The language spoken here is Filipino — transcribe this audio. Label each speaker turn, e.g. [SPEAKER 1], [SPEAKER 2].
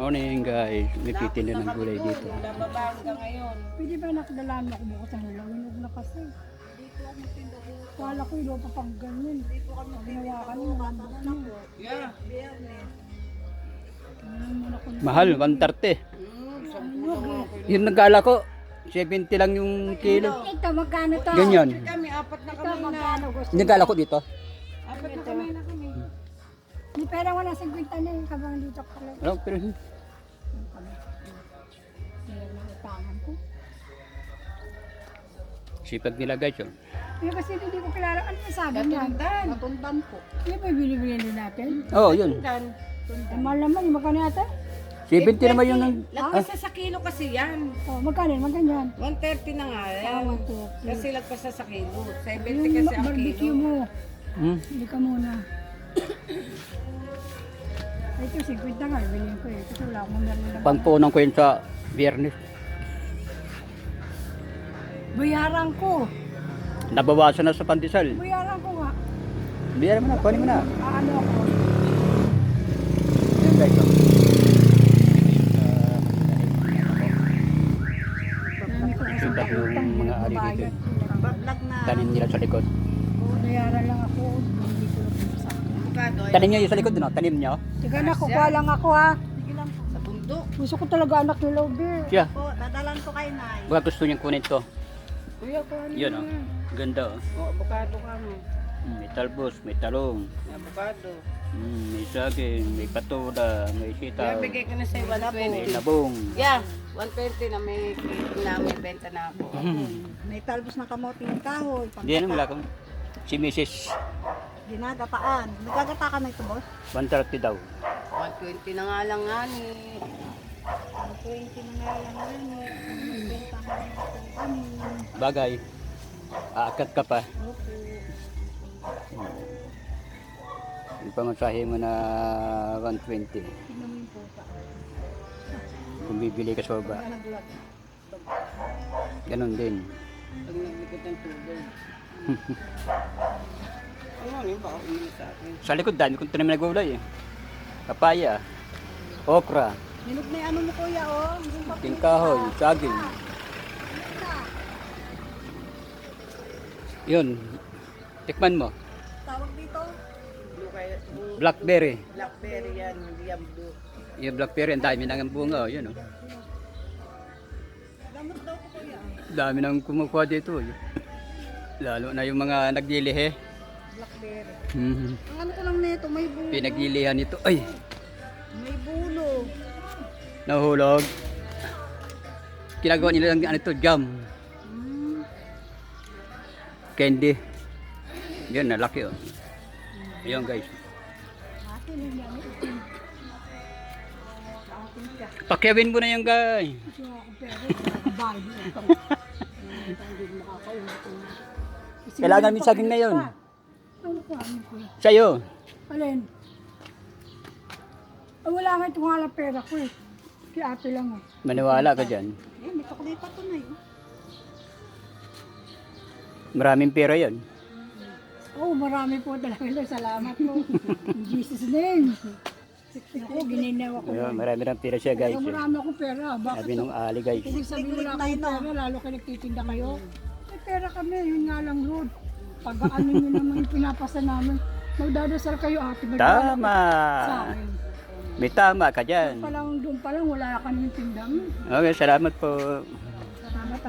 [SPEAKER 1] Morning guys, may titinda ng gulay dito.
[SPEAKER 2] Nababa hanggang ngayon.
[SPEAKER 3] Pwede ba nakadalaan ako bukas ang ilaw? Hinog na kasi.
[SPEAKER 2] Dito ako magtinda bukas.
[SPEAKER 3] Kala ko ilaw pa pang ganyan.
[SPEAKER 2] Dito kami
[SPEAKER 3] Pag
[SPEAKER 2] magtinda
[SPEAKER 3] nawakan mo,
[SPEAKER 2] bukas.
[SPEAKER 3] mabot na.
[SPEAKER 2] Yeah. Biyernes.
[SPEAKER 3] Tingnan mo na kung
[SPEAKER 1] Mahal, 130.
[SPEAKER 2] Sampulo nga ako.
[SPEAKER 1] Yung nagkala ko, 70 lang yung kilo.
[SPEAKER 3] ito, magkano to?
[SPEAKER 1] Ganyan.
[SPEAKER 2] Kami, apat na
[SPEAKER 3] Ito,
[SPEAKER 2] kami na.
[SPEAKER 3] magkano gusto?
[SPEAKER 1] Nagkala ko dito.
[SPEAKER 2] Apat na kami na kami.
[SPEAKER 3] May pera wala 50 na yung kabang dito pala.
[SPEAKER 1] Ano, pero
[SPEAKER 3] Tingnan mo yung tangan ko.
[SPEAKER 1] sipag nila guys. Oh.
[SPEAKER 3] Eh, kasi hindi ko kilala. Ano yung sabi niya?
[SPEAKER 2] Natundan. Natundan po.
[SPEAKER 3] Ano ba yung binibili natin?
[SPEAKER 1] Oh, yun.
[SPEAKER 2] Tundan.
[SPEAKER 3] Eh, mahal naman, magkano yata?
[SPEAKER 1] 70 naman yung nang...
[SPEAKER 2] Lagpas sa kilo kasi yan.
[SPEAKER 3] Oh, magkano? Magganyan.
[SPEAKER 2] 130 na nga yan.
[SPEAKER 3] Oh, 130.
[SPEAKER 2] Kasi lagpas sa kilo. 70
[SPEAKER 3] Yung
[SPEAKER 2] kasi ang
[SPEAKER 3] barbecue
[SPEAKER 2] kilo.
[SPEAKER 3] mo.
[SPEAKER 1] Hmm?
[SPEAKER 3] Hindi ka muna. Ay, ito, 50 nga. Bilhin ko eh. Kasi wala akong meron.
[SPEAKER 1] Pangpunan ko yun sa biyernes.
[SPEAKER 3] Bayaran ko.
[SPEAKER 1] Nabawasan na sa pandesal.
[SPEAKER 3] Bayaran ko nga.
[SPEAKER 1] Biyaran mo na, kunin mo na.
[SPEAKER 3] Ano ako?
[SPEAKER 1] Yan guys. Oh.
[SPEAKER 3] Dami ko kasi
[SPEAKER 1] Sipag yung mga ari dito.
[SPEAKER 2] Bablog na.
[SPEAKER 1] Tanim nila sa likod.
[SPEAKER 3] Bayaran lang ako. Hindi ko lang sa akin.
[SPEAKER 2] Avocado.
[SPEAKER 1] Tanim nyo yung sa likod, no? Tanim nyo.
[SPEAKER 3] Sige na, kukuha lang ako ha.
[SPEAKER 2] Sige lang po. Sa bundok.
[SPEAKER 3] Gusto ko talaga anak ni Lobe.
[SPEAKER 1] Siya,
[SPEAKER 2] Po, dadalan ko kay Nay.
[SPEAKER 1] baka gusto niyang kunin to.
[SPEAKER 2] Kuya ko ano?
[SPEAKER 1] Yun oh. Ganda oh.
[SPEAKER 2] O, avocado ka mo.
[SPEAKER 1] May talbos, may talong.
[SPEAKER 2] Avocado.
[SPEAKER 1] May saging, may patola, may
[SPEAKER 2] Kaya
[SPEAKER 1] sitaw,
[SPEAKER 2] bigay ko na sa iba na po.
[SPEAKER 1] may labong.
[SPEAKER 2] Yeah, 120 na may benta na ako.
[SPEAKER 3] May talbos ng kamote ng kahoy.
[SPEAKER 1] Hindi ano, wala kang. Si Mrs.
[SPEAKER 3] Ginagataan. Nagagata ka na ito, boss?
[SPEAKER 1] 130 daw.
[SPEAKER 2] 120 na nga lang nga ni.
[SPEAKER 3] 20 na nga lang yan. May benta ka na kami.
[SPEAKER 1] Bagay. Aakat ka pa. Yung pamasahe mo na 120. Kung bibili ka soba. Ganon din.
[SPEAKER 2] Pag naglikod ng tubig. Ano ba ako sa akin?
[SPEAKER 1] Sa likod, dami kong tanim na gulay eh. Papaya, okra,
[SPEAKER 3] Hinog na yung ano mo, kuya, oh.
[SPEAKER 1] tingkahoy, saging. Yun. Tikman mo.
[SPEAKER 3] Tawag dito.
[SPEAKER 2] Blue kaya, blue,
[SPEAKER 1] Blackberry.
[SPEAKER 2] blackberry yan, hindi yan blue.
[SPEAKER 1] Yung blackberry, ang dami nang bunga. Oh. Yun oh.
[SPEAKER 3] Gamot daw ko, kuya.
[SPEAKER 1] Dami nang kumukuha dito. Eh. Lalo na yung mga naglilihe.
[SPEAKER 3] Blackberry.
[SPEAKER 1] Mhm.
[SPEAKER 3] Ang ano ko lang nito, may bulo.
[SPEAKER 1] Pinaglilihan nito. Ay!
[SPEAKER 3] May bulo.
[SPEAKER 1] Nahulog. Ginagawa nila ng ano to, jam. Candy. Yun, nalaki oh. Ayun guys.
[SPEAKER 3] Atin yung gamit.
[SPEAKER 1] Pakyawin mo na yan guys.
[SPEAKER 3] Gusto ako pera. Bahay ito. Hindi mo makakaunat.
[SPEAKER 1] Kailangan min saging na yun.
[SPEAKER 3] Ano ko, ano ko?
[SPEAKER 1] Sa'yo.
[SPEAKER 3] Alin? Wala nga itong halang pera ko eh. Kaya ate lang oh.
[SPEAKER 1] Maniwala ka dyan.
[SPEAKER 3] Eh, may kakulay pa ito na yun.
[SPEAKER 1] Maraming pera yan.
[SPEAKER 3] Oh, marami po talaga. Salamat po. In Jesus' name. Ako, gininawa ko.
[SPEAKER 1] Ayun, marami ng pera siya guys.
[SPEAKER 3] Kaya marami akong pera. Bakit?
[SPEAKER 1] Sabi nung ali guys.
[SPEAKER 3] Ibig sabihin wala akong pera, lalo kayo nagtitinda kayo. May pera kami, yun nga lang Lord. Pag ano nyo naman yung pinapasa namin, magdadasal kayo ate. magdadasal
[SPEAKER 1] Tama.
[SPEAKER 3] Sa akin.
[SPEAKER 1] May tama ka dyan.
[SPEAKER 3] Doon pa lang, wala kami tindahan.
[SPEAKER 1] Okay, salamat po.